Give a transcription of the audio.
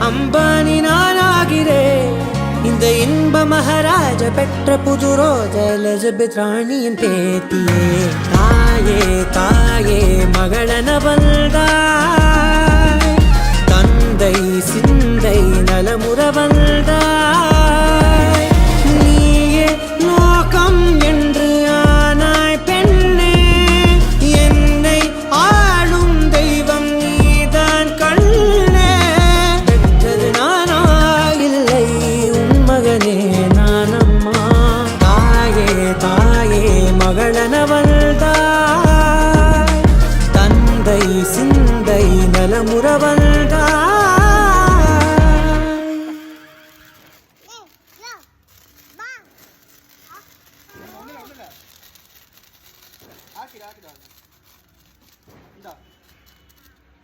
அம்பானி நானாகிறேன். இந்த இன்ப மகாராஜ பெற்ற புது ரோஜ எலிசபெத் ராணியின் பேத்தியே. தாயே தாயே மகளன வந்தாய், தந்தை சிந்தை நலமுற வந்தாய். நீயே லோகம் என்று ஆனாய் பெண்ணே, என்னை ஆளும் தெய்வம் நீதான் கண்ணே. பெற்றது நானா இல்லை உன் மகனே நானம்மா. தாயே தாயே மகளன வந்தாய், தந்தை சிந்தை நலமுற வந்தாய்.